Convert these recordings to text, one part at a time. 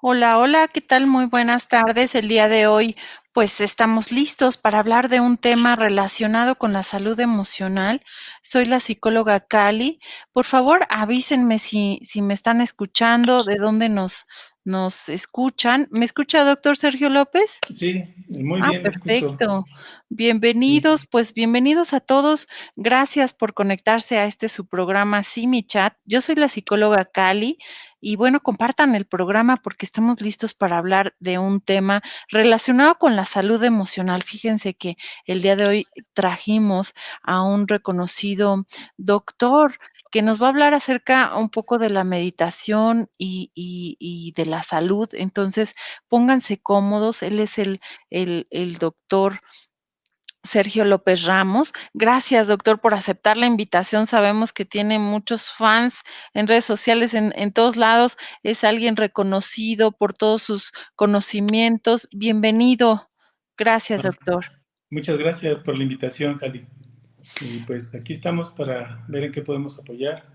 Hola, hola, ¿qué tal? Muy buenas tardes. El día de hoy, pues estamos listos para hablar de un tema relacionado con la salud emocional. Soy la psicóloga Cali. Por favor, avísenme si me están escuchando, de dónde nos escuchan. ¿Me escucha, doctor Sergio López? Sí, muy Ah, bien, le escucho. perfecto. Sí. Bienvenidos, pues bienvenidos a todos. Gracias por conectarse a este su programa Sí, mi chat. Yo soy la psicóloga Cali y bueno, compartan el programa porque estamos listos para hablar de un tema relacionado con la salud emocional. Fíjense que el día de hoy trajimos a un reconocido doctor que nos va a hablar acerca un poco de la meditación y de la salud. Entonces, pónganse cómodos. Él es el doctor Sergio López Ramos. Gracias, doctor, por aceptar la invitación. Sabemos que tiene muchos fans en redes sociales, en todos lados. Es alguien reconocido por todos sus conocimientos. Bienvenido. Gracias, Ah, doctor. muchas gracias por la invitación, Cali. Y pues aquí estamos para ver en qué podemos apoyar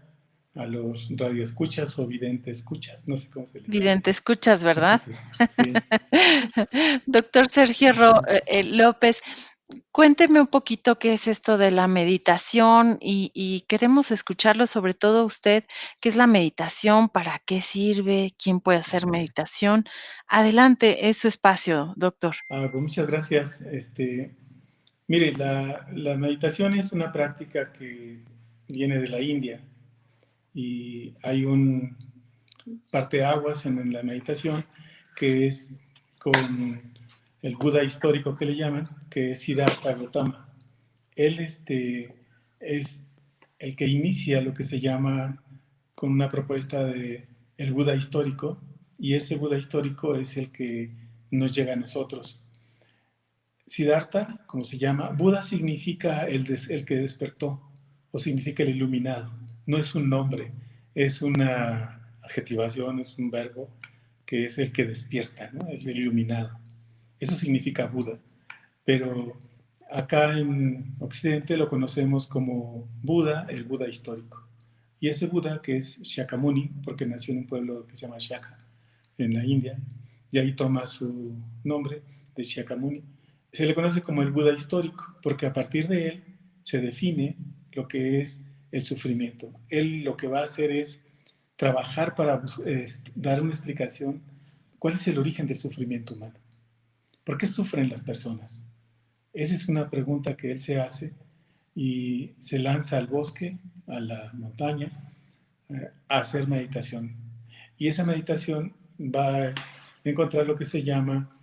a los radioescuchas o vidente escuchas, no sé cómo se les llama. Vidente, escuchas, ¿verdad? Sí. Doctor Sergio López, cuénteme un poquito qué es esto de la meditación y queremos escucharlo, sobre todo usted, qué es la meditación, para qué sirve, quién puede hacer meditación. Adelante, es su espacio, doctor. Pues muchas gracias. Mire, la meditación es una práctica que viene de la India y hay un parteaguas en la meditación que es con el Buda histórico que le llaman, que es Siddhartha Gautama. Él es el que inicia lo que se llama con una propuesta de el Buda histórico, y ese Buda histórico es el que nos llega a nosotros. Siddhartha, como se llama, Buda significa el que despertó o significa el iluminado. No es un nombre, es una adjetivación, es un verbo que es el que despierta, ¿no? El iluminado. Eso significa Buda. Pero acá en Occidente lo conocemos como Buda, el Buda histórico. Y ese Buda, que es Shakyamuni, porque nació en un pueblo que se llama Shaka, en la India, y ahí toma su nombre de Shakyamuni, se le conoce como el Buda histórico, porque a partir de él se define lo que es el sufrimiento. Él lo que va a hacer es trabajar para dar una explicación cuál es el origen del sufrimiento humano. ¿Por qué sufren las personas? Esa es una pregunta que él se hace y se lanza al bosque, a la montaña, a hacer meditación. Y esa meditación va a encontrar lo que se llama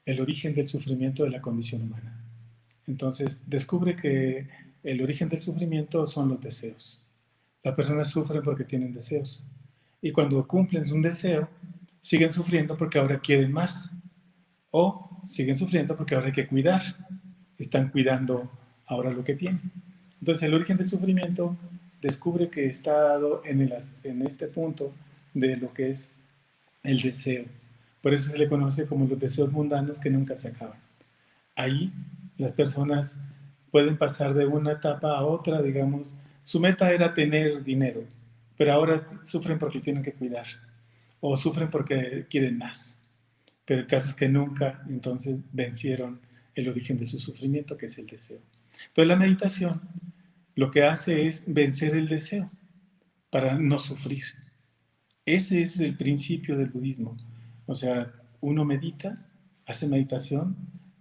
el origen del sufrimiento de la condición humana. Entonces descubre que el origen del sufrimiento son los deseos. Las personas sufren porque tienen deseos. Y cuando cumplen un deseo, siguen sufriendo porque ahora quieren más. O siguen sufriendo porque ahora hay que cuidar. Están cuidando ahora lo que tienen. Entonces el origen del sufrimiento descubre que está dado en este punto de lo que es el deseo. Por eso se le conoce como los deseos mundanos que nunca se acaban. Ahí las personas pueden pasar de una etapa a otra, digamos, su meta era tener dinero, pero ahora sufren porque tienen que cuidar o sufren porque quieren más. Pero el caso es que nunca entonces vencieron el origen de su sufrimiento, que es el deseo. Entonces la meditación lo que hace es vencer el deseo para no sufrir. Ese es el principio del budismo. O sea, uno medita, hace meditación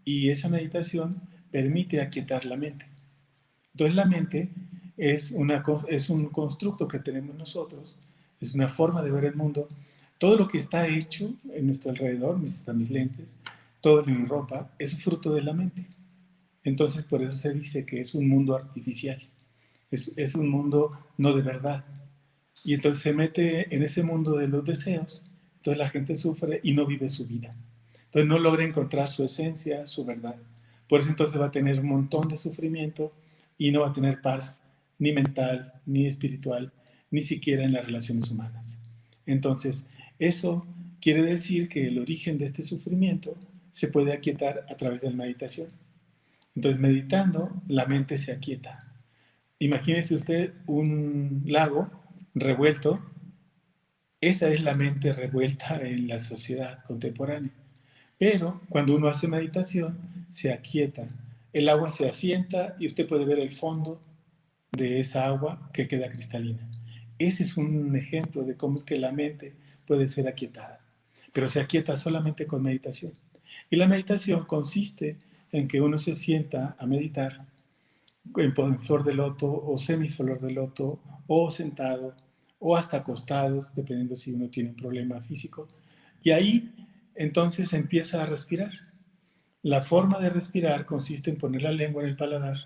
y esa meditación permite aquietar la mente. Entonces la mente es un constructo que tenemos nosotros, es una forma de ver el mundo. Todo lo que está hecho en nuestro alrededor, mis lentes, toda mi ropa, es fruto de la mente. Entonces por eso se dice que es un mundo artificial, es un mundo no de verdad. Y entonces se mete en ese mundo de los deseos, entonces la gente sufre y no vive su vida. Entonces no logra encontrar su esencia, su verdad. Por eso entonces va a tener un montón de sufrimiento y no va a tener paz ni mental, ni espiritual, ni siquiera en las relaciones humanas. Entonces, eso quiere decir que el origen de este sufrimiento se puede aquietar a través de la meditación. Entonces, meditando, la mente se aquieta. Imagínese usted un lago revuelto Esa es la mente revuelta en la sociedad contemporánea. Pero cuando uno hace meditación, se aquieta. El agua se asienta y usted puede ver el fondo de esa agua que queda cristalina. Ese es un ejemplo de cómo es que la mente puede ser aquietada. Pero se aquieta solamente con meditación. Y la meditación consiste en que uno se sienta a meditar en flor de loto o semiflor de loto o sentado o hasta acostados, dependiendo si uno tiene un problema físico. Y ahí entonces empieza a respirar. La forma de respirar consiste en poner la lengua en el paladar,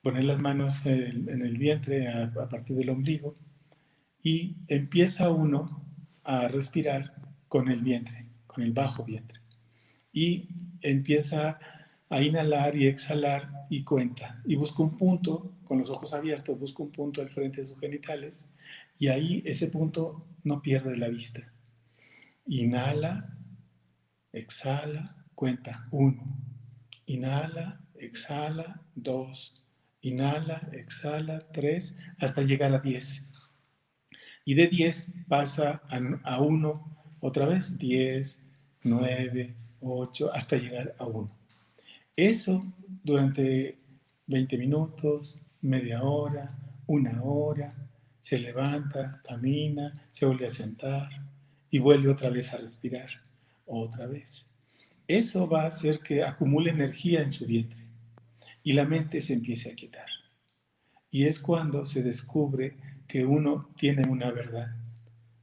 poner las manos en el vientre a partir del ombligo y empieza uno a respirar con el vientre, con el bajo vientre. Y empieza a inhalar y exhalar y cuenta. Y busca un punto, con los ojos abiertos, busca un punto al frente de sus genitales y ahí ese punto no pierde la vista. Inhala, exhala, cuenta. 1. Inhala, exhala, 2. Inhala, exhala, 3, hasta llegar a 10. Y de 10 pasa a 1 otra vez, 10, 9, 8, hasta llegar a 1. Eso durante 20 minutos, media hora, 1 hora, se levanta, camina, se vuelve a sentar y vuelve otra vez a respirar, otra vez. Eso va a hacer que acumule energía en su vientre y la mente se empiece a quitar. Y es cuando se descubre que uno tiene una verdad.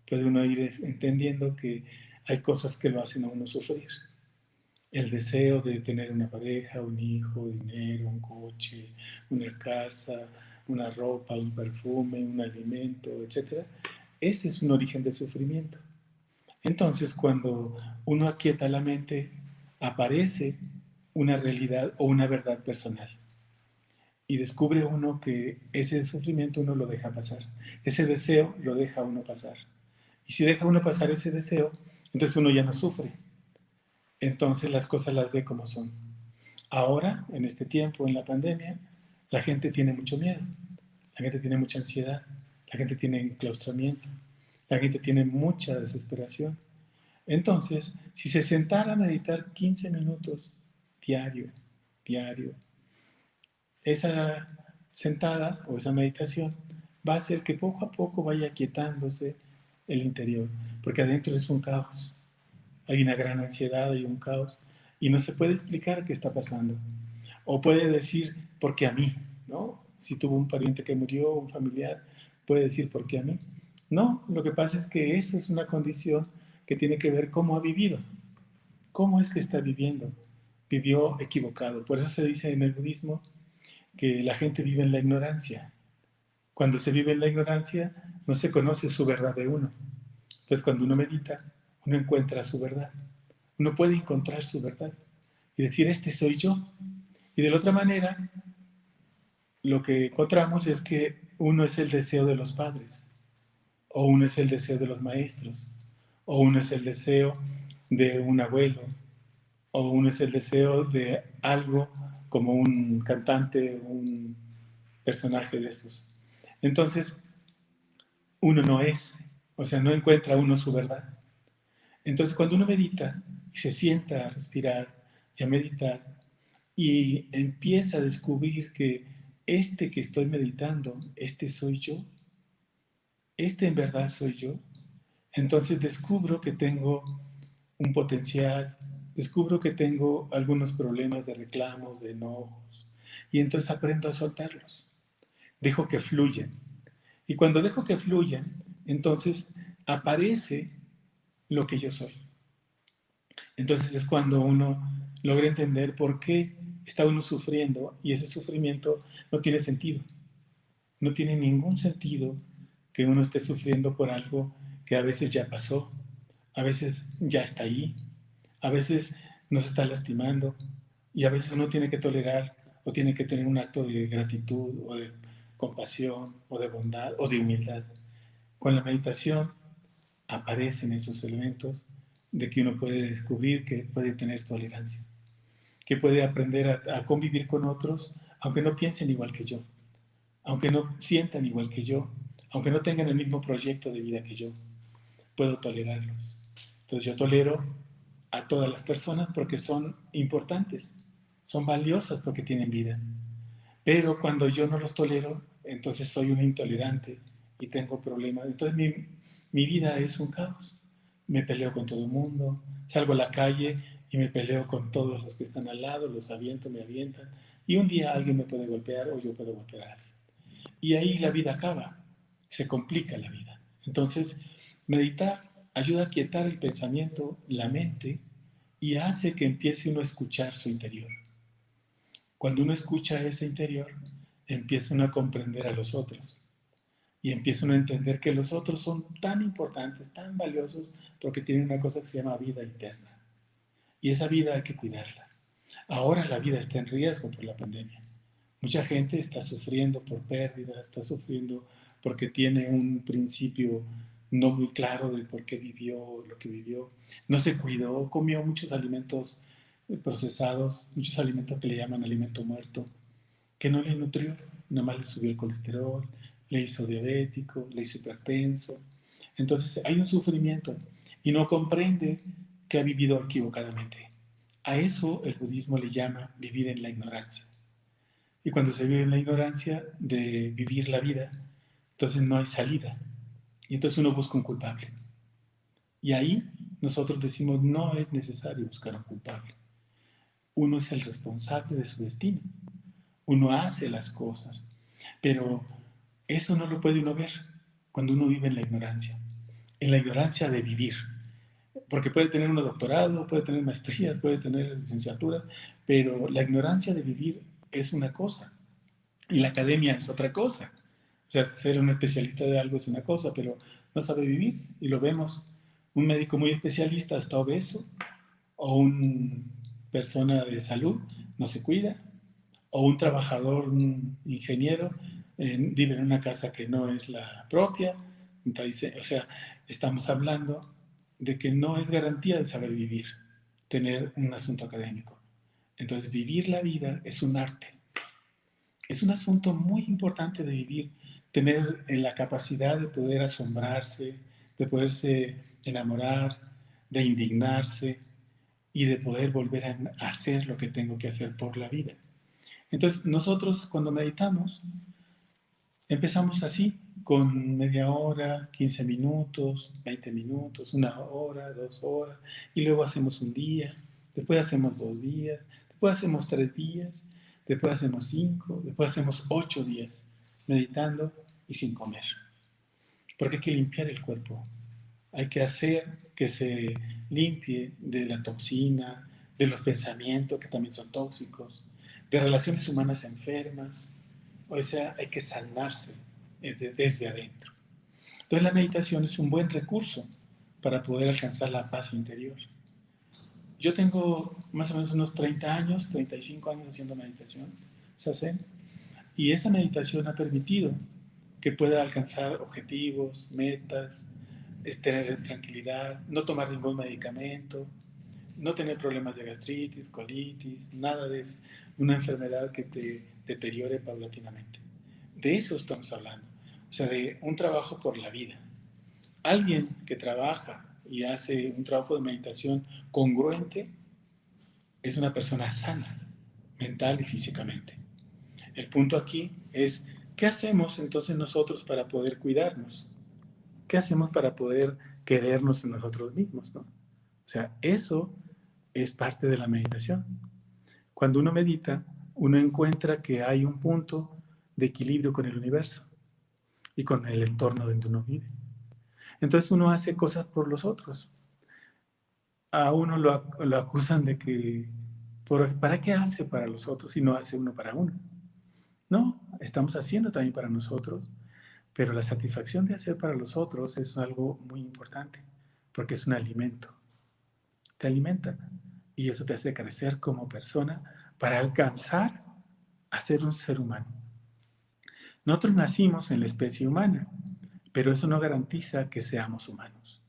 Puede uno ir entendiendo que hay cosas que lo hacen a uno sufrir. El deseo de tener una pareja, un hijo, dinero, un coche, una casa, una ropa, un perfume, un alimento, etc. Ese es un origen de sufrimiento. Entonces, cuando uno aquieta la mente, aparece una realidad o una verdad personal. Y descubre uno que ese sufrimiento uno lo deja pasar. Ese deseo lo deja uno pasar. Y si deja uno pasar ese deseo, entonces uno ya no sufre. Entonces las cosas las ve como son. Ahora, en este tiempo, en la pandemia, la gente tiene mucho miedo, la gente tiene mucha ansiedad, la gente tiene enclaustramiento, la gente tiene mucha desesperación. Entonces, si se sentara a meditar 15 minutos diario, diario, esa sentada o esa meditación va a hacer que poco a poco vaya quietándose el interior, porque adentro es un caos. Hay una gran ansiedad, hay un caos, y no se puede explicar qué está pasando. O puede decir, ¿por qué a mí? ¿No? Si tuvo un pariente que murió, un familiar, puede decir, ¿por qué a mí? No, lo que pasa es que eso es una condición que tiene que ver cómo ha vivido, cómo es que está viviendo. Vivió equivocado. Por eso se dice en el budismo que la gente vive en la ignorancia. Cuando se vive en la ignorancia, no se conoce su verdad de uno. Entonces, cuando uno medita, uno encuentra su verdad. Uno puede encontrar su verdad y decir, este soy yo. Y de la otra manera, lo que encontramos es que uno es el deseo de los padres, o uno es el deseo de los maestros, o uno es el deseo de un abuelo, o uno es el deseo de algo como un cantante, un personaje de estos. Entonces, uno no es, o sea, no encuentra uno su verdad. Entonces, cuando uno medita y se sienta a respirar y a meditar y empieza a descubrir que este que estoy meditando, este soy yo, este en verdad soy yo, entonces descubro que tengo un potencial, descubro que tengo algunos problemas de reclamos, de enojos, y entonces aprendo a soltarlos. Dejo que fluyan. Y cuando dejo que fluyan, entonces aparece lo que yo soy. Entonces es cuando uno logra entender por qué está uno sufriendo y ese sufrimiento no tiene sentido. No tiene ningún sentido que uno esté sufriendo por algo que a veces ya pasó, a veces ya está ahí, a veces nos está lastimando y a veces uno tiene que tolerar o tiene que tener un acto de gratitud o de compasión o de bondad o de humildad. Con la meditación aparecen esos elementos de que uno puede descubrir que puede tener tolerancia, que puede aprender a convivir con otros, aunque no piensen igual que yo, aunque no sientan igual que yo, aunque no tengan el mismo proyecto de vida que yo, puedo tolerarlos. Entonces yo tolero a todas las personas porque son importantes, son valiosas porque tienen vida. Pero cuando yo no los tolero, entonces soy un intolerante y tengo problemas. Entonces mi vida es un caos. Me peleo con todo el mundo, salgo a la calle y me peleo con todos los que están al lado, los aviento, me avientan. Y un día alguien me puede golpear o yo puedo golpear a alguien. Y ahí la vida acaba, se complica la vida. Entonces, meditar ayuda a quietar el pensamiento, la mente, y hace que empiece uno a escuchar su interior. Cuando uno escucha ese interior, empieza uno a comprender a los otros y empieza uno a entender que los otros son tan importantes, tan valiosos, porque tienen una cosa que se llama vida eterna. Y esa vida hay que cuidarla. Ahora la vida está en riesgo por la pandemia. Mucha gente está sufriendo por pérdidas, está sufriendo porque tiene un principio no muy claro de por qué vivió lo que vivió. No se cuidó, comió muchos alimentos procesados, muchos alimentos que le llaman alimento muerto, que no le nutrió, nada más le subió el colesterol, le hizo diabético, le hizo hipertenso. Entonces hay un sufrimiento y no comprende que ha vivido equivocadamente. A eso el budismo le llama vivir en la ignorancia. Y cuando se vive en la ignorancia de vivir la vida, entonces no hay salida. Y entonces uno busca un culpable. Y ahí nosotros decimos, no es necesario buscar un culpable. Uno es el responsable de su destino. Uno hace las cosas. Pero eso no lo puede uno ver cuando uno vive en la ignorancia. En la ignorancia de vivir. Porque puede tener un doctorado, puede tener maestrías, puede tener licenciatura, pero la ignorancia de vivir es una cosa. Y la academia es otra cosa. O sea, ser un especialista de algo es una cosa, pero no sabe vivir. Y lo vemos. Un médico muy especialista está obeso, o una persona de salud no se cuida, o un trabajador, un ingeniero, vive en una casa que no es la propia. Entonces, o sea, estamos hablando de que no es garantía de saber vivir, tener un asunto académico. Entonces, vivir la vida es un arte. Es un asunto muy importante de vivir, tener la capacidad de poder asombrarse, de poderse enamorar, de indignarse y de poder volver a hacer lo que tengo que hacer por la vida. Entonces, nosotros cuando meditamos, empezamos así, con media hora, 15 minutos, 20 minutos, una hora, 2 horas, y luego hacemos un día, después hacemos 2 días, después hacemos 3 días, después hacemos 5, después hacemos 8 días, meditando y sin comer. Porque hay que limpiar el cuerpo, hay que hacer que se limpie de la toxina, de los pensamientos que también son tóxicos, de relaciones humanas enfermas. O sea, hay que sanarse desde adentro. Entonces la meditación es un buen recurso para poder alcanzar la paz interior. Yo tengo más o menos unos 30 años, 35 años haciendo meditación, Sazen, y esa meditación ha permitido que pueda alcanzar objetivos, metas, tener tranquilidad, no tomar ningún medicamento, no tener problemas de gastritis, colitis, nada de eso, una enfermedad que te deteriore paulatinamente. De eso estamos hablando, o sea, de un trabajo por la vida. Alguien que trabaja y hace un trabajo de meditación congruente es una persona sana, mental y físicamente. El punto aquí es, ¿qué hacemos entonces nosotros para poder cuidarnos? ¿Qué hacemos para poder querernos en nosotros mismos? ¿No? O sea, eso es parte de la meditación. Cuando uno medita, uno encuentra que hay un punto de equilibrio con el universo y con el entorno donde uno vive. Entonces uno hace cosas por los otros. A uno lo acusan de que, ¿para qué hace para los otros si no hace uno para uno? No, estamos haciendo también para nosotros, pero la satisfacción de hacer para los otros es algo muy importante, porque es un alimento. Te alimenta y eso te hace crecer como persona para alcanzar a ser un ser humano. Nosotros nacimos en la especie humana, pero eso no garantiza que seamos humanos,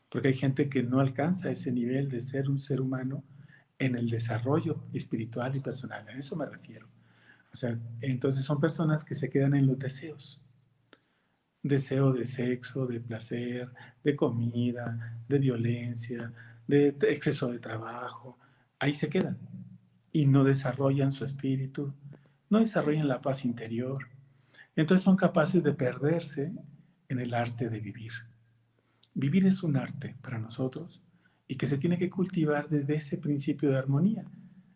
porque hay gente que no alcanza ese nivel de ser un ser humano en el desarrollo espiritual y personal. A eso me refiero. O sea, entonces son personas que se quedan en los deseos. deseo de sexo, de placer, de comida, de violencia, de exceso de trabajo. Ahí se quedan y no desarrollan su espíritu, no desarrollan la paz interior. Entonces son capaces de perderse en el arte de vivir. Vivir es un arte para nosotros y que se tiene que cultivar desde ese principio de armonía.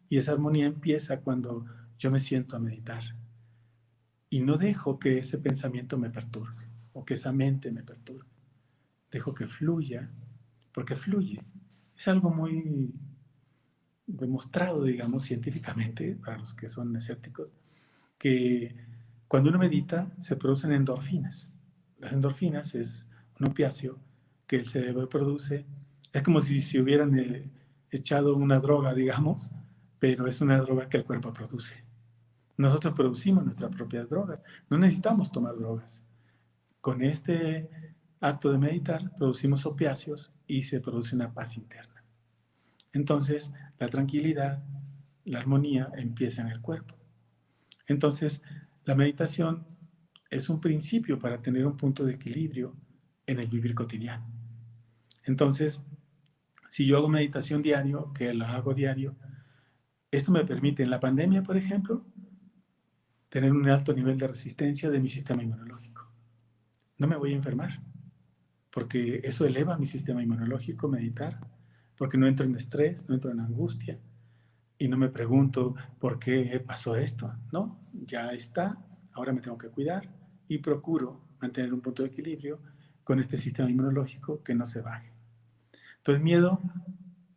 Y esa armonía empieza cuando yo me siento a meditar y no dejo que ese pensamiento me perturbe o que esa mente me perturbe. Dejo que fluya, porque fluye. Es algo muy demostrado, digamos, científicamente, para los que son escépticos, que cuando uno medita se producen endorfinas. Las endorfinas es un opiáceo que el cerebro produce. Es como si se hubieran echado una droga, digamos, pero es una droga que el cuerpo produce. Nosotros producimos nuestras propias drogas. No necesitamos tomar drogas. Con este acto de meditar producimos opiáceos y se produce una paz interna. Entonces, la tranquilidad, la armonía empieza en el cuerpo. Entonces, la meditación es un principio para tener un punto de equilibrio en el vivir cotidiano. Entonces, si yo hago meditación diario, que lo hago diario, esto me permite en la pandemia, por ejemplo, tener un alto nivel de resistencia de mi sistema inmunológico. No me voy a enfermar, porque eso eleva mi sistema inmunológico, meditar, porque no entro en estrés, no entro en angustia y no me pregunto por qué pasó esto. No, ya está, ahora me tengo que cuidar y procuro mantener un punto de equilibrio con este sistema inmunológico que no se baje. Entonces, miedo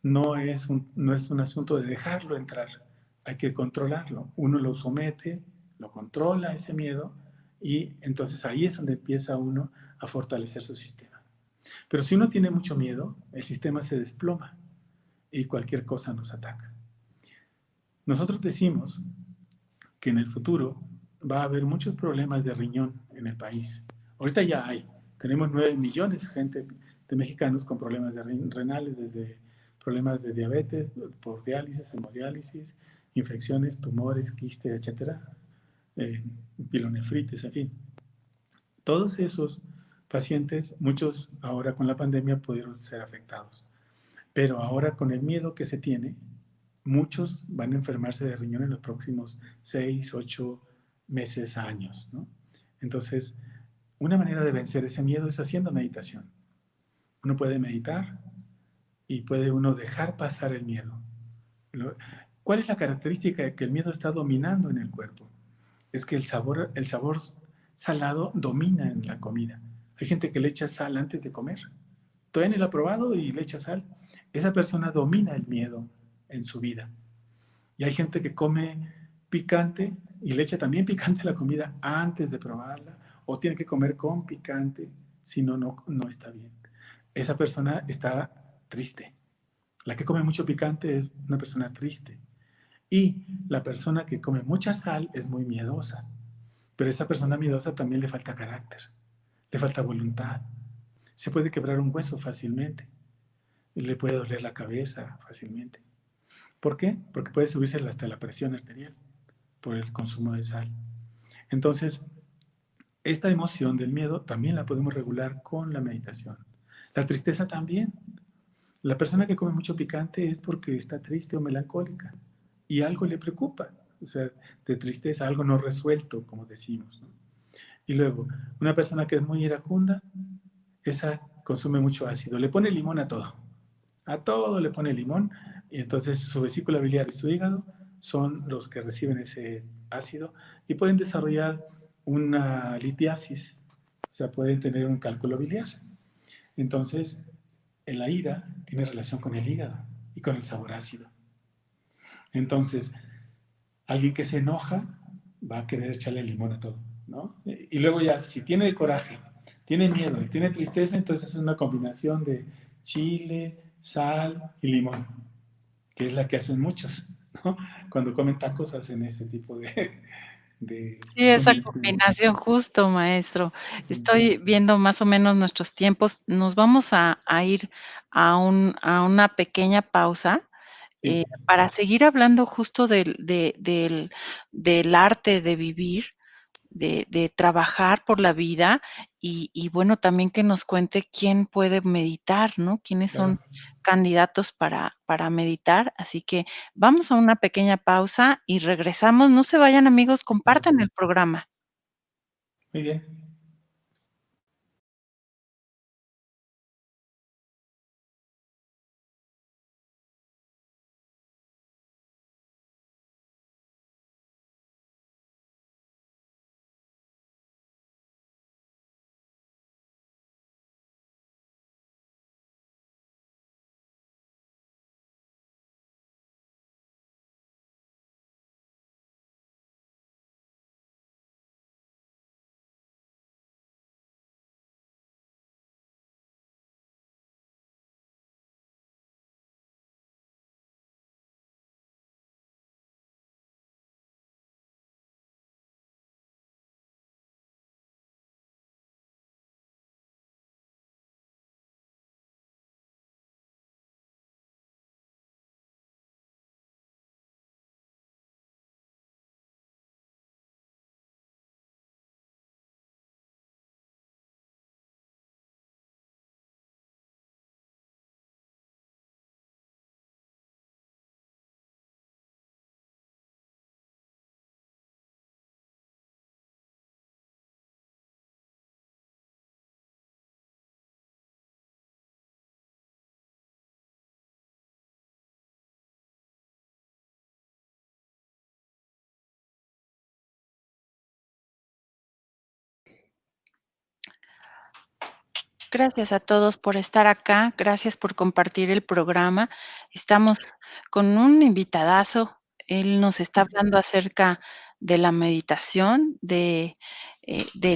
no es un asunto de dejarlo entrar, hay que controlarlo. Uno lo somete, lo controla ese miedo y entonces ahí es donde empieza uno a fortalecer su sistema. Pero si uno tiene mucho miedo, el sistema se desploma y cualquier cosa nos ataca. Nosotros decimos que en el futuro va a haber muchos problemas de riñón en el país. Ahorita ya hay. Tenemos 9 millones de gente de mexicanos con problemas de renales, desde problemas de diabetes, por diálisis, hemodiálisis, infecciones, tumores, quistes, etcétera, pilonefritis, en fin. Todos esos pacientes, muchos ahora con la pandemia pudieron ser afectados. Pero ahora con el miedo que se tiene, muchos van a enfermarse de riñón en los próximos 6, 8 meses, años, ¿no? Entonces, una manera de vencer ese miedo es haciendo meditación. Uno puede meditar y puede uno dejar pasar el miedo. ¿Cuál es la característica de que el miedo está dominando en el cuerpo? Es que el sabor salado domina en la comida. Hay gente que le echa sal antes de comer. Todavía ni lo ha probado y le echa sal. Esa persona domina el miedo en su vida. Y hay gente que come picante y le echa también picante a la comida antes de probarla, o tiene que comer con picante, si no, no está bien. Esa persona está triste. La que come mucho picante es una persona triste. Y la persona que come mucha sal es muy miedosa. Pero a esa persona miedosa también le falta carácter, le falta voluntad. Se puede quebrar un hueso fácilmente, y le puede doler la cabeza fácilmente. ¿Por qué? Porque puede subirse hasta la presión arterial por el consumo de sal. Entonces, esta emoción del miedo también la podemos regular con la meditación. La tristeza también. La persona que come mucho picante es porque está triste o melancólica y algo le preocupa, o sea, de tristeza, algo no resuelto, como decimos, ¿no? Y luego, una persona que es muy iracunda, esa consume mucho ácido, le pone limón a todo le pone limón, y entonces su vesícula biliar y su hígado son los que reciben ese ácido y pueden desarrollar una litiasis, o sea, pueden tener un cálculo biliar. Entonces, la ira tiene relación con el hígado y con el sabor ácido. Entonces, alguien que se enoja va a querer echarle limón a todo, ¿no? Y luego ya, si tiene coraje, tiene miedo y tiene tristeza, entonces es una combinación de chile, sal y limón, que es la que hacen muchos, ¿no? Cuando comen tacos hacen ese tipo de Sí, esa combinación. combinación justo, maestro. Sí, Estoy viendo más o menos nuestros tiempos. Nos vamos a ir a una pequeña pausa, sí, para seguir hablando justo del arte de vivir, de trabajar por la vida y bueno, también que nos cuente quién puede meditar, ¿no? Quiénes son Claro, candidatos para meditar. Así que vamos a una pequeña pausa y regresamos. No se vayan, amigos, claro. compartan el programa. Muy bien. Gracias a todos por estar acá, gracias por compartir el programa. Estamos con un invitadazo, él nos está hablando acerca de la meditación, del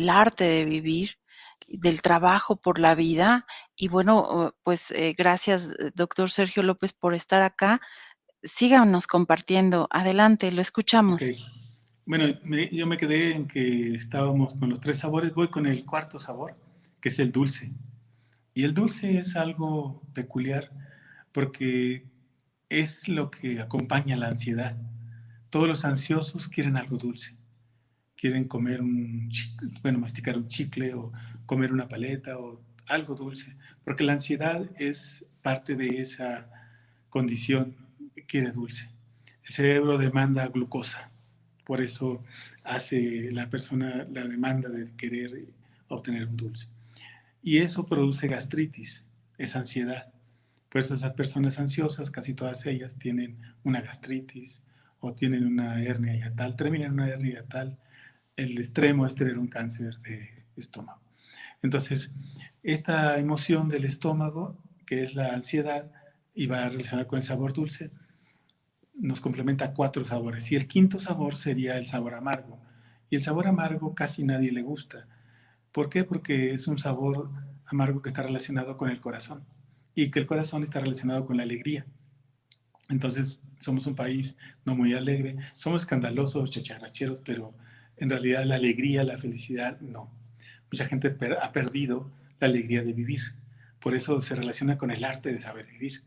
arte de vivir, del trabajo por la vida. Y bueno, pues gracias, doctor Sergio López, por estar acá. Síganos compartiendo. Adelante, lo Ok. escuchamos. Bueno, yo me quedé en que estábamos con los tres sabores. Voy con el cuarto sabor, que es el dulce. Y el dulce es algo peculiar porque es lo que acompaña la ansiedad. Todos los ansiosos quieren algo dulce. Quieren comer un chicle, bueno, masticar un chicle o comer una paleta o algo dulce. Porque la ansiedad es parte de esa condición que quiere dulce. El cerebro demanda glucosa. Por eso hace la persona la demanda de querer obtener un dulce. Y eso produce gastritis, es ansiedad. Por eso esas personas ansiosas, casi todas ellas, tienen una gastritis o tienen una hernia hiatal, terminan en una hernia hiatal. El extremo es tener un cáncer de estómago. Entonces, esta emoción del estómago, que es la ansiedad, y va a relacionar con el sabor dulce, nos complementa cuatro sabores. Y el quinto sabor sería el sabor amargo. Y el sabor amargo casi nadie le gusta. ¿Por qué? Porque es un sabor amargo que está relacionado con el corazón y que el corazón está relacionado con la alegría. Entonces, somos un país no muy alegre, somos escandalosos, chacharacheros, pero en realidad la alegría, la felicidad, no. Mucha gente ha perdido la alegría de vivir. Por eso se relaciona con el arte de saber vivir.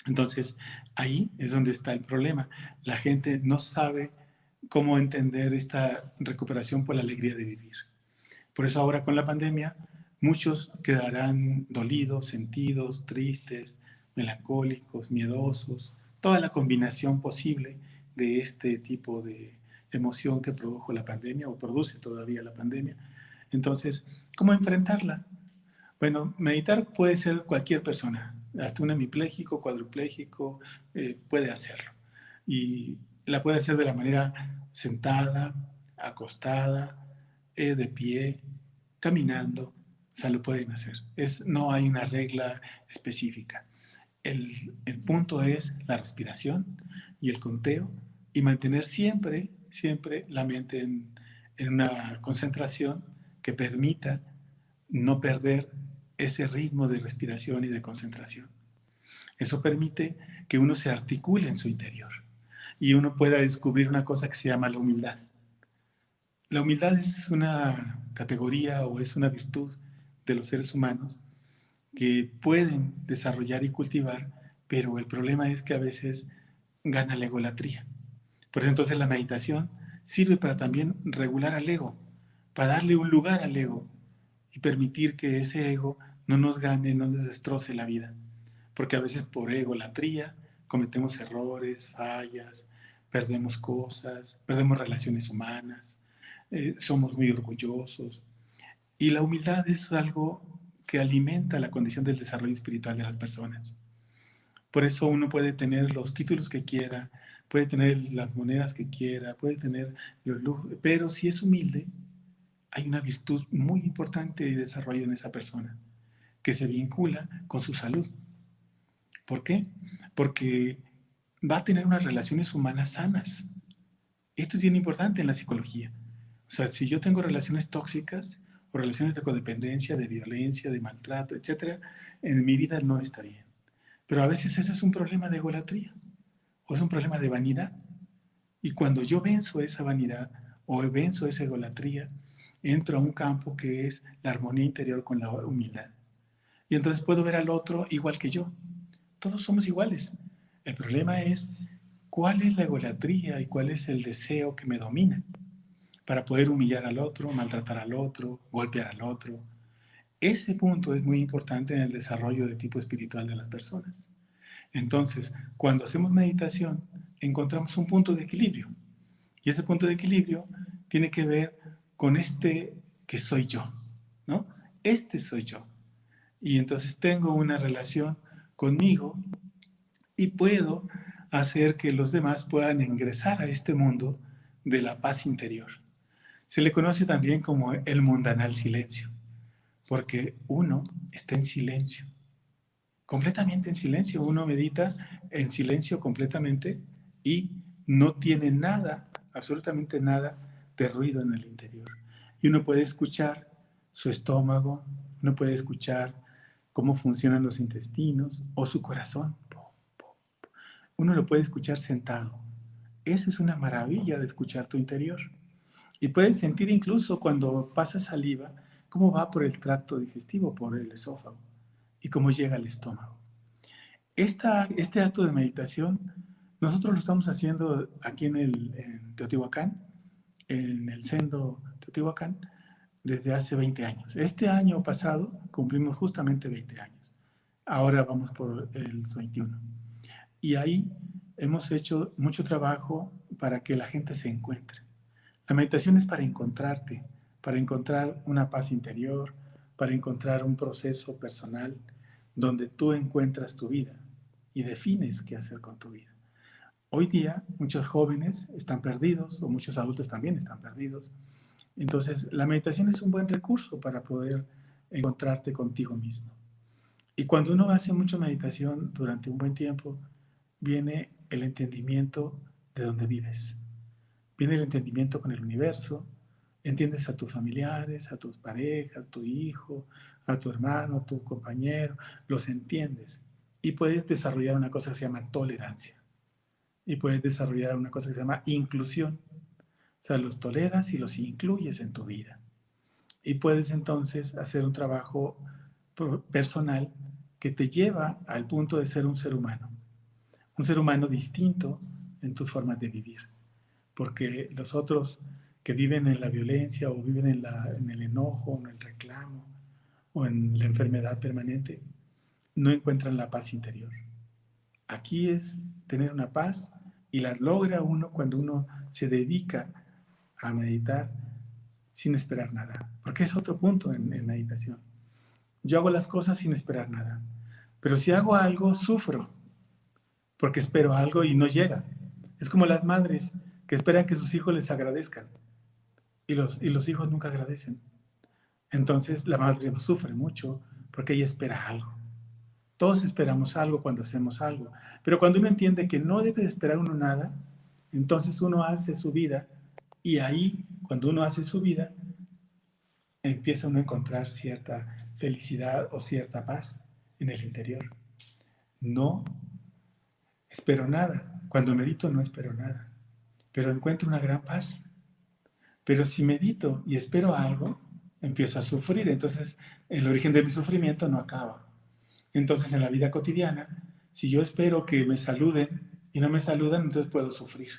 Entonces, ahí es donde está el problema. La gente no sabe cómo entender esta recuperación por la alegría de vivir. Por eso ahora con la pandemia muchos quedarán dolidos, sentidos, tristes, melancólicos, miedosos, toda la combinación posible de este tipo de emoción que produjo la pandemia o produce todavía la pandemia. Entonces, ¿cómo enfrentarla? Bueno, meditar puede ser cualquier persona, hasta un hemipléjico, cuadrupléjico, puede hacerlo. Y la puede hacer de la manera sentada, acostada, de pie, caminando, o sea, lo pueden hacer. No hay una regla específica. El punto es la respiración y el conteo y mantener siempre, siempre la mente en una concentración que permita no perder ese ritmo de respiración y de concentración. Eso permite que uno se articule en su interior y uno pueda descubrir una cosa que se llama la humildad. La humildad es una categoría o es una virtud de los seres humanos que pueden desarrollar y cultivar, pero el problema es que a veces gana la egolatría. Por eso entonces la meditación sirve para también regular al ego, para darle un lugar al ego y permitir que ese ego no nos gane, no nos destroce la vida. Porque a veces por egolatría cometemos errores, fallas, perdemos cosas, perdemos relaciones humanas, somos muy orgullosos. Y la humildad es algo que alimenta la condición del desarrollo espiritual de las personas. Por eso uno puede tener los títulos que quiera, puede tener las monedas que quiera, puede tener los lujos, pero si es humilde, hay una virtud muy importante de desarrollo en esa persona, que se vincula con su salud. ¿Por qué? Porque va a tener unas relaciones humanas sanas. Esto es bien importante en la psicología. O sea, si yo tengo relaciones tóxicas o relaciones de codependencia, de violencia, de maltrato, etcétera, en mi vida no está bien. Pero a veces ese es un problema de egolatría o es un problema de vanidad. Y cuando yo venzo esa vanidad o venzo esa egolatría, entro a un campo que es la armonía interior con la humildad. Y entonces puedo ver al otro igual que yo. Todos somos iguales. El problema es cuál es la egolatría y cuál es el deseo que me domina para poder humillar al otro, maltratar al otro, golpear al otro. Ese punto es muy importante en el desarrollo de tipo espiritual de las personas. Entonces, cuando hacemos meditación, encontramos un punto de equilibrio. Y ese punto de equilibrio tiene que ver con este que soy yo, ¿no? Este soy yo. Y entonces tengo una relación conmigo y puedo hacer que los demás puedan ingresar a este mundo de la paz interior. Se le conoce también como el mundanal silencio, porque uno está en silencio, completamente en silencio. Uno medita en silencio completamente y no tiene nada, absolutamente nada de ruido en el interior. Y uno puede escuchar su estómago, uno puede escuchar cómo funcionan los intestinos o su corazón. Uno lo puede escuchar sentado. Esa es una maravilla de escuchar tu interior. Y puedes sentir incluso cuando pasa saliva, cómo va por el tracto digestivo, por el esófago, y cómo llega al estómago. Este acto de meditación, nosotros lo estamos haciendo aquí en Teotihuacán, en el Sendo Teotihuacán, desde hace 20 años. Este año pasado cumplimos justamente 20 años. Ahora vamos por el 21. Y ahí hemos hecho mucho trabajo para que la gente se encuentre. La meditación es para encontrarte, para encontrar una paz interior, para encontrar un proceso personal donde tú encuentras tu vida y defines qué hacer con tu vida. Hoy día muchos jóvenes están perdidos o muchos adultos también están perdidos. Entonces la meditación es un buen recurso para poder encontrarte contigo mismo. Y cuando uno hace mucha meditación durante un buen tiempo, viene el entendimiento de dónde vives. Viene el entendimiento con el universo, entiendes a tus familiares, a tus parejas, a tu hijo, a tu hermano, a tu compañero, los entiendes. Y puedes desarrollar una cosa que se llama tolerancia. Y puedes desarrollar una cosa que se llama inclusión. O sea, los toleras y los incluyes en tu vida. Y puedes entonces hacer un trabajo personal que te lleva al punto de ser un ser humano. Un ser humano distinto en tus formas de vivir. Porque los otros que viven en la violencia o viven en el enojo, en el reclamo o en la enfermedad permanente, no encuentran la paz interior. Aquí es tener una paz y la logra uno cuando uno se dedica a meditar sin esperar nada. Porque es otro punto en meditación. Yo hago las cosas sin esperar nada. Pero si hago algo, sufro. Porque espero algo y no llega. Es como las madres que esperan que sus hijos les agradezcan. Y los hijos nunca agradecen. Entonces la madre sufre mucho porque ella espera algo. Todos esperamos algo cuando hacemos algo. Pero cuando uno entiende que no debe de esperar uno nada, entonces uno hace su vida y ahí, cuando uno hace su vida, empieza uno a encontrar cierta felicidad o cierta paz en el interior. No espero nada. Cuando medito no espero nada. Pero encuentro una gran paz. Pero si medito y espero algo, empiezo a sufrir. Entonces, el origen de mi sufrimiento no acaba. Entonces, en la vida cotidiana, si yo espero que me saluden y no me saludan, entonces puedo sufrir.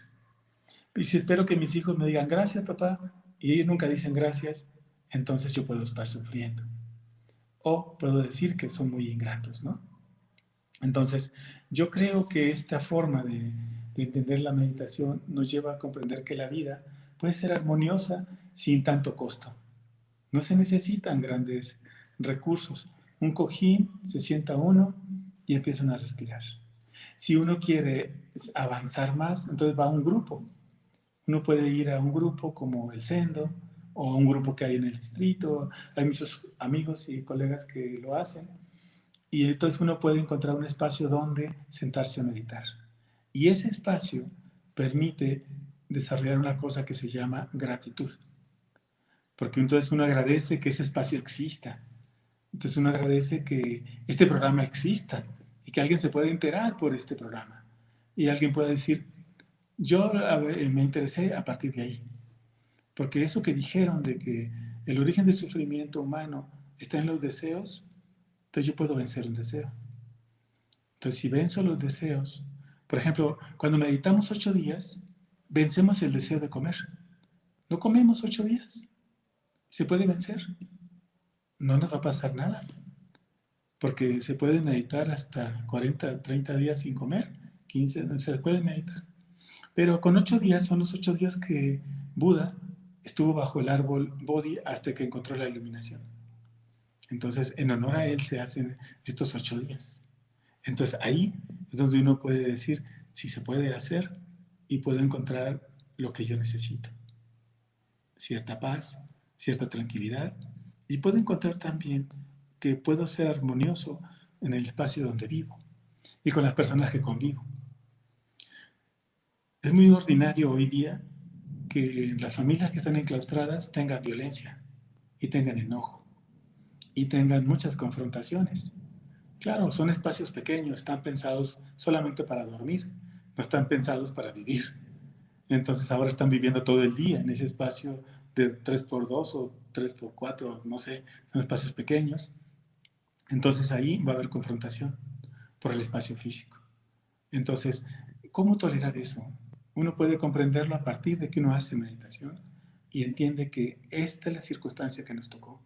Y si espero que mis hijos me digan gracias, papá, y ellos nunca dicen gracias, entonces yo puedo estar sufriendo. O puedo decir que son muy ingratos, ¿no? Entonces, yo creo que esta forma de entender la meditación nos lleva a comprender que la vida puede ser armoniosa sin tanto costo. No se necesitan grandes recursos. Un cojín, se sienta uno y empiezan a respirar. Si uno quiere avanzar más, entonces va a un grupo. Uno puede ir a un grupo como el Sendo o a un grupo que hay en el distrito. Hay muchos amigos y colegas que lo hacen. Y entonces uno puede encontrar un espacio donde sentarse a meditar. Y ese espacio permite desarrollar una cosa que se llama gratitud. Porque entonces uno agradece que ese espacio exista. Entonces uno agradece que este programa exista y que alguien se pueda enterar por este programa. Y alguien pueda decir, yo me interesé a partir de ahí. Porque eso que dijeron de que el origen del sufrimiento humano está en los deseos, entonces yo puedo vencer el deseo. Entonces si venzo los deseos, por ejemplo, cuando meditamos 8 días, vencemos el deseo de comer. No comemos 8 días. Se puede vencer. No nos va a pasar nada. Porque se puede meditar hasta 40, 30 días sin comer, 15, no se puede meditar. Pero con 8 días son los 8 días que Buda estuvo bajo el árbol Bodhi hasta que encontró la iluminación. Entonces, en honor a él se hacen estos 8 días. Entonces, ahí es donde uno puede decir si se puede hacer y puedo encontrar lo que yo necesito. Cierta paz, cierta tranquilidad y puedo encontrar también que puedo ser armonioso en el espacio donde vivo y con las personas que convivo. Es muy ordinario hoy día que las familias que están enclaustradas tengan violencia y tengan enojo y tengan muchas confrontaciones. Claro, son espacios pequeños, están pensados solamente para dormir, no están pensados para vivir. Entonces ahora están viviendo todo el día en ese espacio de 3x2 o 3x4, no sé, son espacios pequeños. Entonces ahí va a haber confrontación por el espacio físico. Entonces, ¿cómo tolerar eso? Uno puede comprenderlo a partir de que uno hace meditación y entiende que esta es la circunstancia que nos tocó.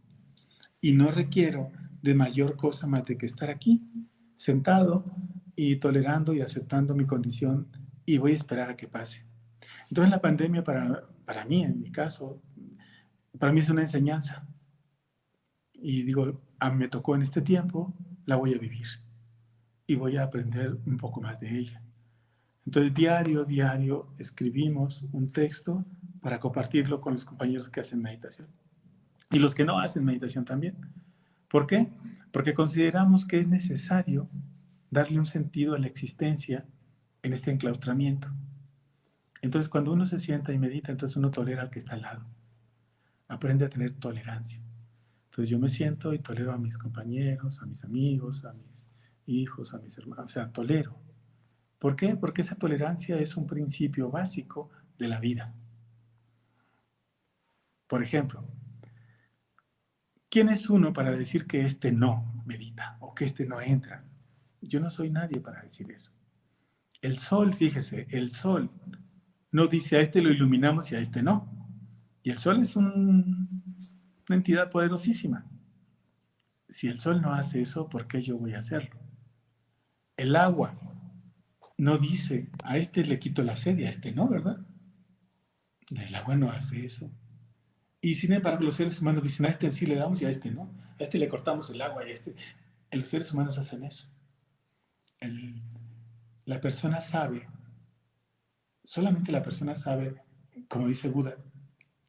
Y no requiero de mayor cosa más de que estar aquí, sentado y tolerando y aceptando mi condición y voy a esperar a que pase. Entonces la pandemia para mí, en mi caso, para mí es una enseñanza. Y digo, a mí me tocó en este tiempo, la voy a vivir y voy a aprender un poco más de ella. Entonces, diario, escribimos un texto para compartirlo con los compañeros que hacen meditación. Y los que no hacen meditación también. ¿Por qué? Porque consideramos que es necesario darle un sentido a la existencia en este enclaustramiento. Entonces, cuando uno se sienta y medita, entonces uno tolera al que está al lado. Aprende a tener tolerancia. Entonces yo me siento y tolero a mis compañeros, a mis amigos, a mis hijos, a mis hermanos. O sea, tolero. ¿Por qué? Porque esa tolerancia es un principio básico de la vida. Por ejemplo, ¿quién es uno para decir que este no medita o que este no entra? Yo no soy nadie para decir eso. El sol, fíjese, el sol no dice a este lo iluminamos y a este no. Y el sol es una entidad poderosísima. Si el sol no hace eso, ¿por qué yo voy a hacerlo? El agua no dice a este le quito la sed y a este no, ¿verdad? El agua no hace eso. Y sin embargo, los seres humanos dicen a este sí le damos y a este no. A este le cortamos el agua y a este. Los seres humanos hacen eso. El, la persona sabe, solamente la persona sabe, como dice Buda,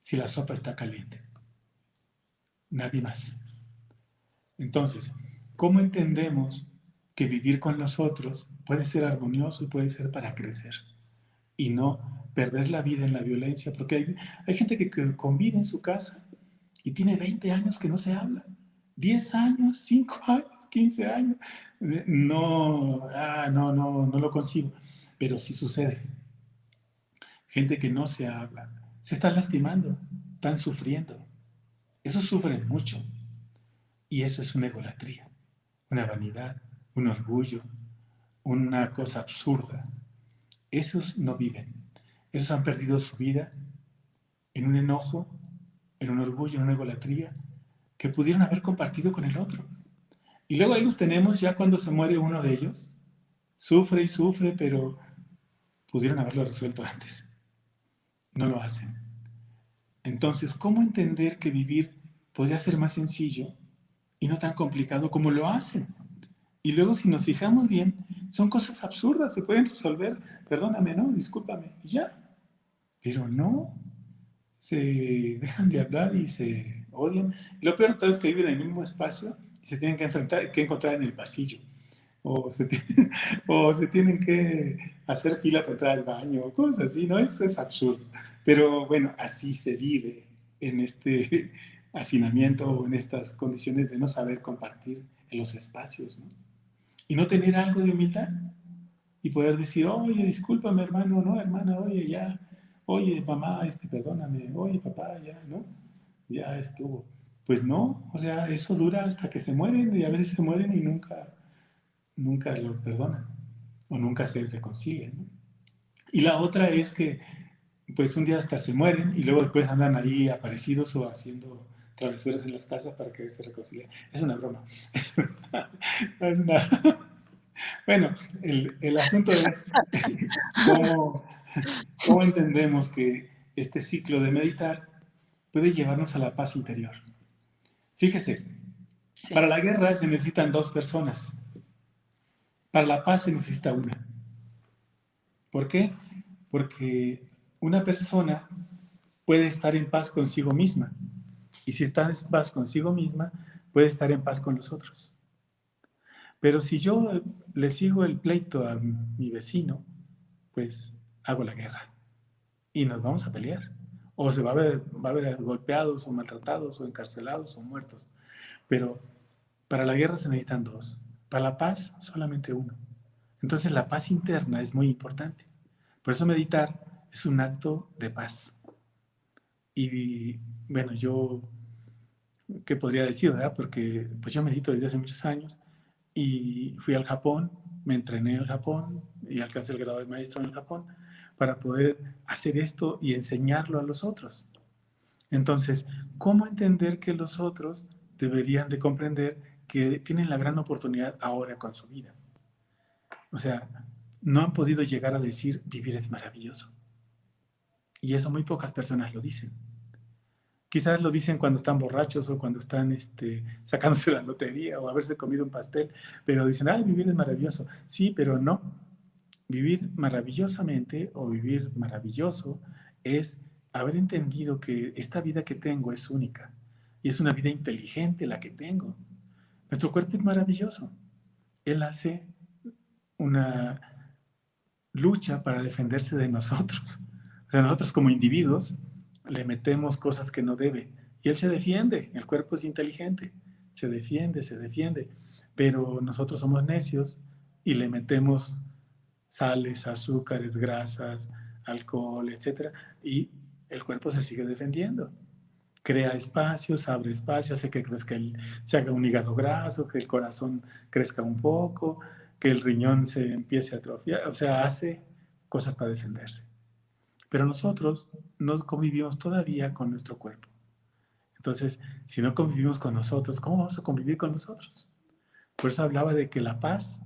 si la sopa está caliente. Nadie más. Entonces, ¿cómo entendemos que vivir con los otros puede ser armonioso y puede ser para crecer? Y no perder la vida en la violencia, porque hay gente que convive en su casa y tiene 20 años que no se habla, 10 años, 5 años, 15 años. No lo consigo, pero sí sucede. Gente que no se habla, se está lastimando, están sufriendo. Eso sufren mucho. Y eso es una egolatría, una vanidad, un orgullo, una cosa absurda. Esos no viven. Esos han perdido su vida en un enojo, en un orgullo, en una egolatría, que pudieron haber compartido con el otro. Y luego ahí los tenemos ya cuando se muere uno de ellos. Sufre y sufre, pero pudieron haberlo resuelto antes. No lo hacen. Entonces, ¿cómo entender que vivir podría ser más sencillo y no tan complicado como lo hacen? Y luego, si nos fijamos bien, son cosas absurdas, se pueden resolver. Perdóname, ¿no? Discúlpame. Y ya. Pero no. Se dejan de hablar y se odian. Y lo peor de todo es que viven en el mismo espacio y se tienen que enfrentar, que encontrar en el pasillo. O se, o se tienen que hacer fila para entrar al baño, o cosas así, ¿no? Eso es absurdo. Pero bueno, así se vive en este hacinamiento o en estas condiciones de no saber compartir en los espacios, ¿no? Y no tener algo de humildad y poder decir, oye, discúlpame, hermano, no, hermana, oye, ya, oye, mamá, perdóname, oye, papá, ya, ¿no? Ya estuvo. Pues no, o sea, eso dura hasta que se mueren y a veces se mueren y nunca lo perdonan o nunca se reconcilian, ¿no? Y la otra es que, pues un día hasta se mueren y luego después andan ahí aparecidos o haciendo travesuras en las casas para que se reconcilien. Es una broma. Es una, bueno, el asunto es cómo, cómo entendemos que este ciclo de meditar puede llevarnos a la paz interior. Fíjese, Sí, para la guerra se necesitan dos personas, para la paz se necesita una. ¿Por qué? Porque una persona puede estar en paz consigo misma y si está en paz consigo misma, puede estar en paz con los otros. Pero si yo le sigo el pleito a mi vecino, pues hago la guerra y nos vamos a pelear. O se va a ver golpeados o maltratados o encarcelados o muertos. Pero para la guerra se necesitan dos. Para la paz, solamente uno. Entonces la paz interna es muy importante. Por eso meditar es un acto de paz. Y bueno, yo, ¿qué podría decir, verdad? Porque pues yo medito desde hace muchos años y fui al Japón, me entrené en el Japón y alcancé el grado de maestro en el Japón para poder hacer esto y enseñarlo a los otros. Entonces, ¿cómo entender que los otros deberían de comprender que tienen la gran oportunidad ahora con su vida? O sea, no han podido llegar a decir vivir es maravilloso. Y eso muy pocas personas lo dicen. Quizás lo dicen cuando están borrachos o cuando están sacándose la lotería o haberse comido un pastel, pero dicen, ay, vivir es maravilloso. Sí, pero no. Vivir maravillosamente o vivir maravilloso es haber entendido que esta vida que tengo es única y es una vida inteligente la que tengo. Nuestro cuerpo es maravilloso. Él hace una lucha para defenderse de nosotros. O sea, nosotros como individuos le metemos cosas que no debe y él se defiende. El cuerpo es inteligente, se defiende. Pero nosotros somos necios y le metemos sales, azúcares, grasas, alcohol, etcétera, y el cuerpo se sigue defendiendo. Crea espacios, abre espacios, hace que crezca se haga un hígado graso, que el corazón crezca un poco, que el riñón se empiece a atrofiar, o sea, hace cosas para defenderse. Pero nosotros no convivimos todavía con nuestro cuerpo. Entonces, si no convivimos con nosotros, ¿cómo vamos a convivir con nosotros? Por eso hablaba de que la paz,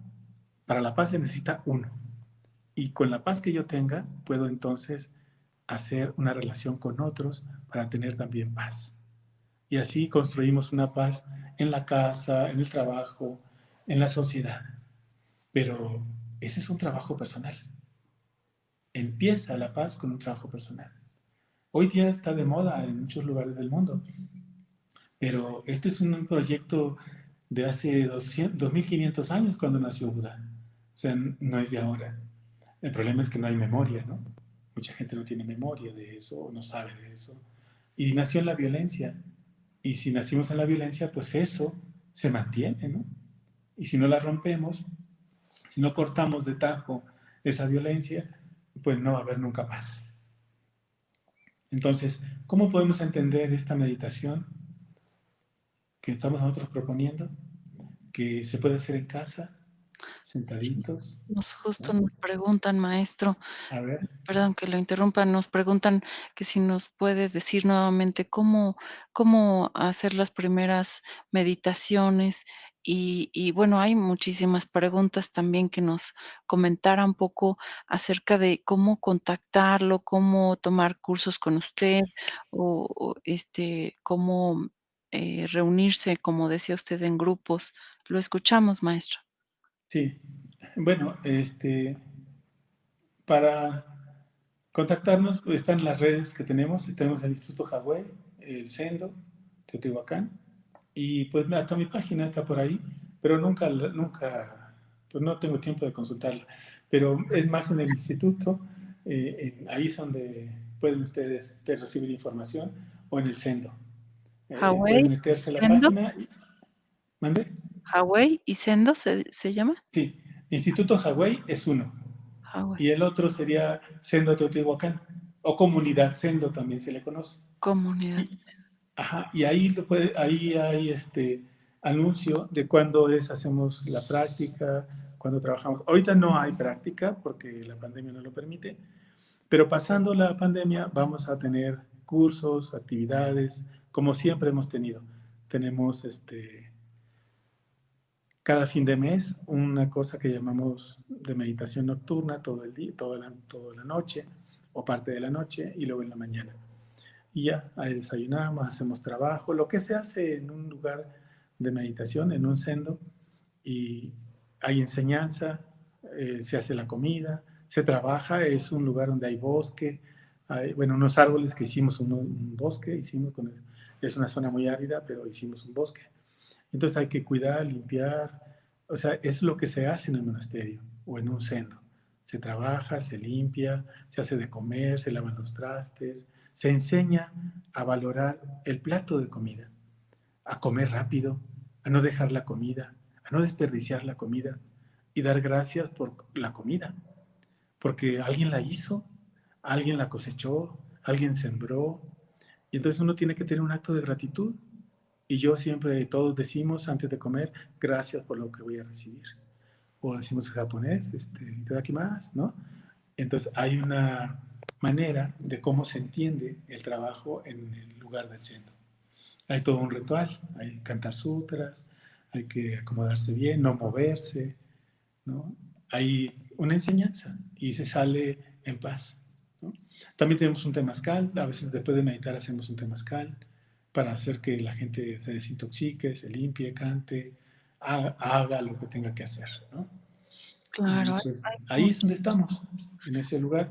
para la paz se necesita uno. Y con la paz que yo tenga, puedo entonces hacer una relación con otros para tener también paz. Y así construimos una paz en la casa, en el trabajo, en la sociedad. Pero ese es un trabajo personal. Empieza la paz con un trabajo personal. Hoy día está de moda en muchos lugares del mundo, pero este es un proyecto de hace 2500 años cuando nació Buda. O sea, no es de ahora. El problema es que no hay memoria, ¿no? Mucha gente no tiene memoria de eso, o no sabe de eso. Y nació en la violencia. Y si nacimos en la violencia, pues eso se mantiene, ¿no? Y si no la rompemos, si no cortamos de tajo esa violencia, pues no va a haber nunca paz. Entonces, ¿cómo podemos entender esta meditación que estamos nosotros proponiendo? Que se puede hacer en casa, Sí, sentaditos, justo ¿no? nos preguntan, maestro, A ver, perdón que lo interrumpa, nos preguntan que si nos puede decir nuevamente cómo hacer las primeras meditaciones. Y bueno, hay muchísimas preguntas también que nos comentara un poco acerca de cómo contactarlo, cómo tomar cursos con usted o cómo, reunirse, como decía usted, en grupos. Lo escuchamos, maestro. sí. Bueno, para contactarnos, pues, están las redes que tenemos. Tenemos el Instituto Hawái, el Sendo, Teotihuacán, y pues hasta mi página está por ahí, pero nunca, pues no tengo tiempo de consultarla. Pero es más en el instituto, ahí es donde pueden ustedes recibir información, o en el Sendo. Hawái Pueden meterse a y la Sendo. página y... ¿Mande? Hawái y Sendo se llama. Sí, Instituto Hawái es uno. Hawái, Y el otro sería Sendo Teotihuacán, o Comunidad Sendo también se le conoce. comunidad. Y, ajá, y ahí, ahí hay anuncio de cuándo hacemos la práctica, cuándo trabajamos. Ahorita no hay práctica porque la pandemia no lo permite, pero pasando la pandemia vamos a tener cursos, actividades, como siempre hemos tenido. Tenemos cada fin de mes una cosa que llamamos de meditación nocturna todo el día, toda la noche o parte de la noche y luego en la mañana. Y ya, ahí desayunamos, hacemos trabajo, lo que se hace en un lugar de meditación, en un sendo, y hay enseñanza, se hace la comida, se trabaja, es un lugar donde hay bosque, hay, bueno, unos árboles que hicimos un bosque, es una zona muy árida, pero hicimos un bosque. Entonces hay que cuidar, limpiar, o sea, es lo que se hace en el monasterio o en un sendo. Se trabaja, se limpia, se hace de comer, se lavan los trastes, se enseña a valorar el plato de comida, a comer rápido, a no dejar la comida, a no desperdiciar la comida y dar gracias por la comida, porque alguien la hizo, alguien la cosechó, alguien sembró, y entonces uno tiene que tener un acto de gratitud. Y yo siempre, todos decimos antes de comer, gracias por lo que voy a recibir. O decimos en japonés, itadakimasu, ¿no? Entonces hay una manera de cómo se entiende el trabajo en el lugar del centro. Hay todo un ritual, hay que cantar sutras, hay que acomodarse bien, no moverse, ¿no? Hay una enseñanza y se sale en paz, ¿no? También tenemos un temazcal, a veces después de meditar hacemos un temazcal para hacer que la gente se desintoxique, se limpie, cante, haga lo que tenga que hacer, ¿no? Y Claro, pues hay ahí es mucho. donde estamos, en ese lugar.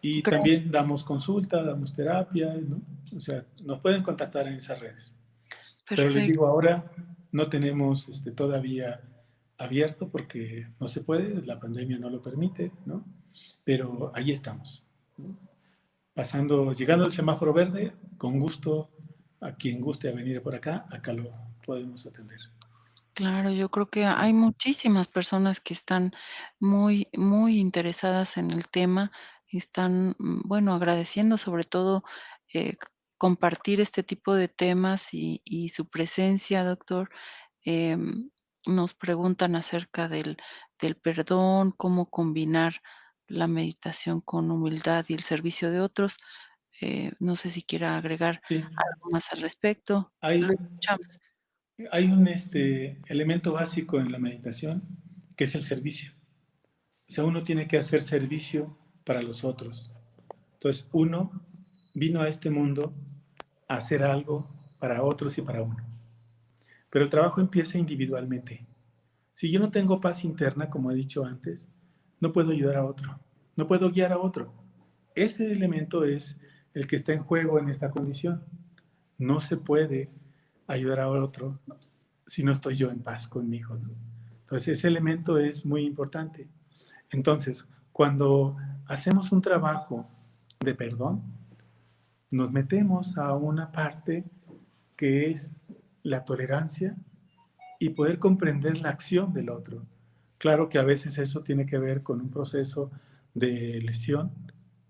Y Gracias. también damos consulta, damos terapia, ¿no? O sea, nos pueden contactar en esas redes. Pero les Perfecto. digo, ahora no tenemos todavía abierto porque no se puede, la pandemia no lo permite, ¿no? Pero ahí estamos, ¿no? Pasando, llegando al semáforo verde, con gusto, a quien guste a venir por acá, acá lo podemos atender. Claro, yo creo que hay muchísimas personas que están muy interesadas en el tema, están, bueno, agradeciendo sobre todo, compartir este tipo de temas y su presencia, doctor. Em, Nos preguntan acerca del perdón, cómo combinar la meditación con humildad y el servicio de otros. No sé si quiera agregar Sí, algo más al respecto. Lo hay, escuchamos. hay un elemento básico en la meditación que es el servicio. O sea, uno tiene que hacer servicio para los otros. Entonces, uno vino a este mundo a hacer algo para otros y para uno. Pero el trabajo empieza individualmente. Si yo no tengo paz interna, como he dicho antes, no puedo ayudar a otro, no puedo guiar a otro. Ese elemento es el que está en juego en esta condición. No se puede ayudar a otro si no estoy yo en paz conmigo, ¿no? Entonces, ese elemento es muy importante. Entonces, cuando hacemos un trabajo de perdón, nos metemos a una parte que es la tolerancia y poder comprender la acción del otro. Claro que a veces eso tiene que ver con un proceso de lesión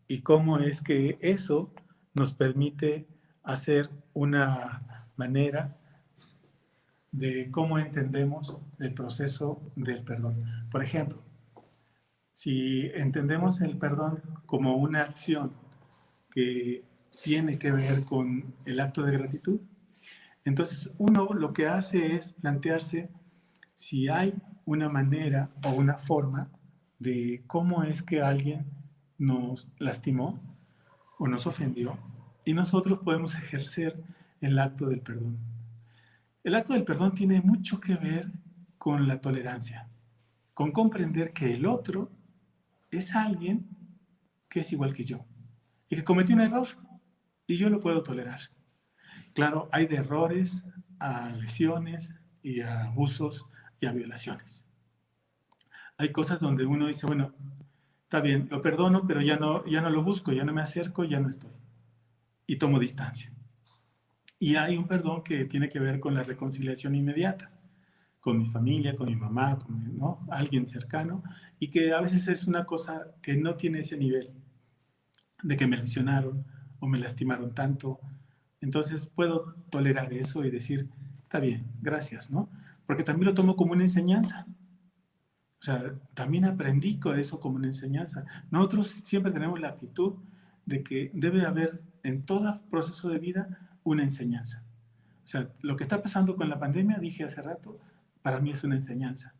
y cómo es que eso nos permite hacer una manera de cómo entendemos el proceso del perdón. Por ejemplo, si entendemos el perdón como una acción que tiene que ver con el acto de gratitud, entonces uno lo que hace es plantearse si hay una manera o una forma de cómo es que alguien nos lastimó o nos ofendió y nosotros podemos ejercer el acto del perdón. El acto del perdón tiene mucho que ver con la tolerancia, con comprender que el otro es alguien que es igual que yo y que cometió un error y yo lo puedo tolerar. Claro, hay de errores a lesiones y a abusos y a violaciones. Hay cosas donde uno dice, bueno, está bien, lo perdono, pero ya no lo busco, ya no me acerco, ya no estoy. Y tomo distancia. Y hay un perdón que tiene que ver con la reconciliación inmediata, con mi familia, con mi mamá, con mi, ¿no? Alguien cercano, y que a veces es una cosa que no tiene ese nivel de que me lesionaron o me lastimaron tanto. Entonces puedo tolerar eso y decir, está bien, gracias, ¿no? Porque también lo tomo como una enseñanza. O sea, también aprendí con eso como una enseñanza. Nosotros siempre tenemos la actitud de que debe haber en todo proceso de vida una enseñanza. O sea, lo que está pasando con la pandemia, dije hace rato, para mí es una enseñanza.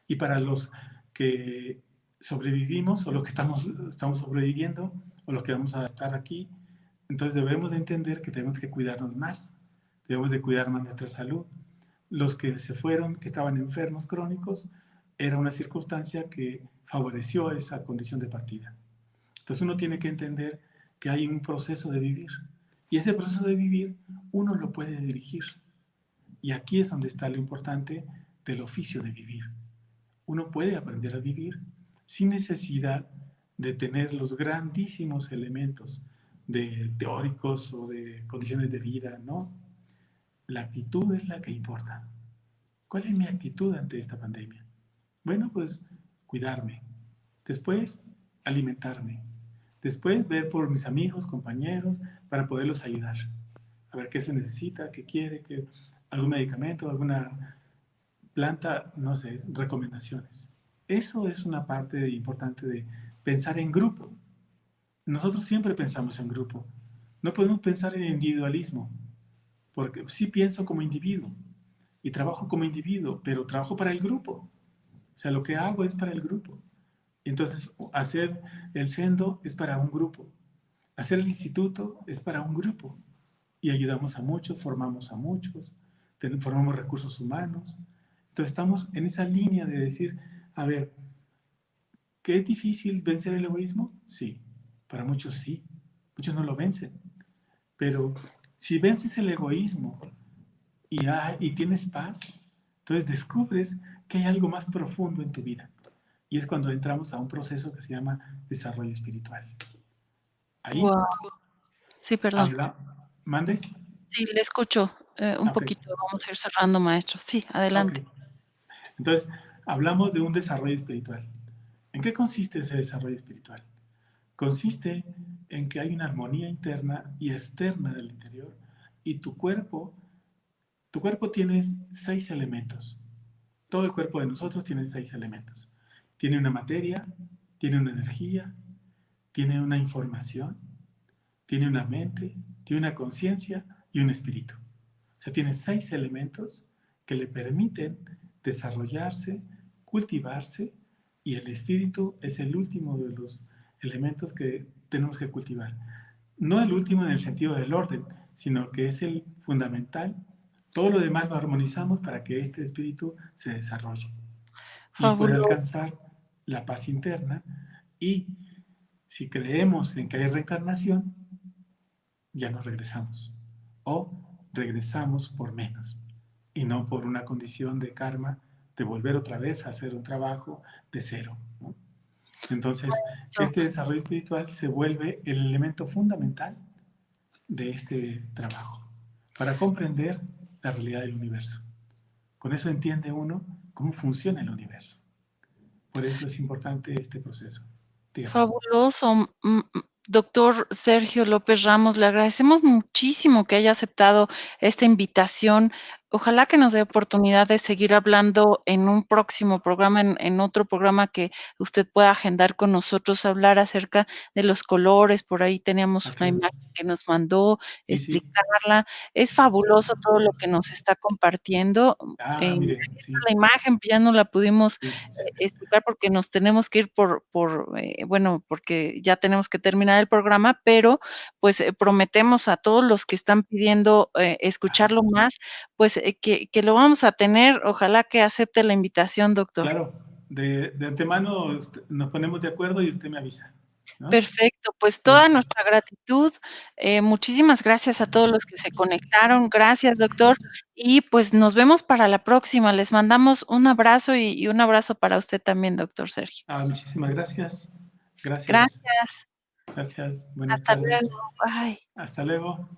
Y para los que sobrevivimos o los que estamos sobreviviendo o los que vamos a estar aquí, entonces debemos de entender que tenemos que cuidarnos más, debemos de cuidar más nuestra salud. Los que se fueron, que estaban enfermos crónicos, era una circunstancia que favoreció esa condición de partida. Entonces uno tiene que entender que hay un proceso de vivir y ese proceso de vivir uno lo puede dirigir. Y aquí es donde está lo importante del oficio de vivir. Uno puede aprender a vivir sin necesidad de tener los grandísimos elementos de teóricos o de condiciones de vida, ¿no? La actitud es la que importa. ¿Cuál es mi actitud ante esta pandemia? Bueno, pues cuidarme. Después, alimentarme. Después, ver por mis amigos, compañeros, para poderlos ayudar. A ver qué se necesita, qué quiere, qué, algún medicamento, alguna planta, no sé, recomendaciones. Eso es una parte importante de pensar en grupo. Nosotros siempre pensamos en grupo. No podemos pensar en individualismo, porque sí pienso como individuo y trabajo como individuo, pero trabajo para el grupo. O sea, lo que hago es para el grupo. Entonces, hacer el sendo es para un grupo. Hacer el instituto es para un grupo. Y ayudamos a muchos, formamos a muchos, formamos recursos humanos. Entonces, estamos en esa línea de decir, a ver, ¿qué es difícil vencer el egoísmo? Sí, para muchos sí. Muchos no lo vencen. Pero si vences el egoísmo y tienes paz, entonces descubres que hay algo más profundo en tu vida. Y es cuando entramos a un proceso que se llama desarrollo espiritual. Ahí Guau. Sí, perdón. habla, mande. Sí, le escucho, un Ok, poquito. Vamos a ir cerrando, maestro. Sí, ok. adelante. Entonces, hablamos de un desarrollo espiritual. ¿En qué consiste ese desarrollo espiritual? Consiste en que hay una armonía interna y externa del interior y tu cuerpo tiene 6 elementos. Todo el cuerpo de nosotros tiene 6 elementos. Tiene una materia, tiene una energía, tiene una información, tiene una mente, tiene una conciencia y un espíritu. O sea, tiene 6 elementos que le permiten desarrollarse, cultivarse, y el espíritu es el último de los elementos que tenemos que cultivar. No el último en el sentido del orden, sino que es el fundamental. Todo lo demás lo armonizamos para que este espíritu se desarrolle y pueda Fabuloso. alcanzar la paz interna. Y si creemos en que hay reencarnación, ya no regresamos. O regresamos por menos y no por una condición de karma de volver otra vez a hacer un trabajo de cero, ¿no? Entonces, Maestro, este desarrollo espiritual se vuelve el elemento fundamental de este trabajo para comprender la realidad del universo. Con eso entiende uno cómo funciona el universo. Por eso es importante este proceso. Dígame. fabuloso. Doctor Sergio López Ramos, le agradecemos muchísimo que haya aceptado esta invitación. Ojalá que nos dé oportunidad de seguir hablando en un próximo programa, en otro programa que usted pueda agendar con nosotros, hablar acerca de los colores. Por ahí teníamos Ah, una claro. imagen que nos mandó, Sí, sí. explicarla. Es fabuloso todo lo que nos está compartiendo. Ah, mire, Gracias sí, a la imagen, pues, ya no la pudimos, sí. explicar porque nos tenemos que ir bueno, porque ya tenemos que terminar el programa, pero, pues, prometemos a todos los que están pidiendo, Ajá. escucharlo más, pues, que lo vamos a tener. Ojalá que acepte la invitación, doctor. Claro, de antemano nos ponemos de acuerdo y usted me avisa, ¿no? Perfecto, pues Bueno, toda nuestra gratitud. Muchísimas gracias a todos los que se conectaron. Gracias, doctor. Y pues nos vemos para la próxima. Les mandamos un abrazo y un abrazo para usted también, doctor Sergio. muchísimas gracias. Gracias. Gracias. Gracias. Buenas Hasta tardes. luego. Bye. Hasta luego.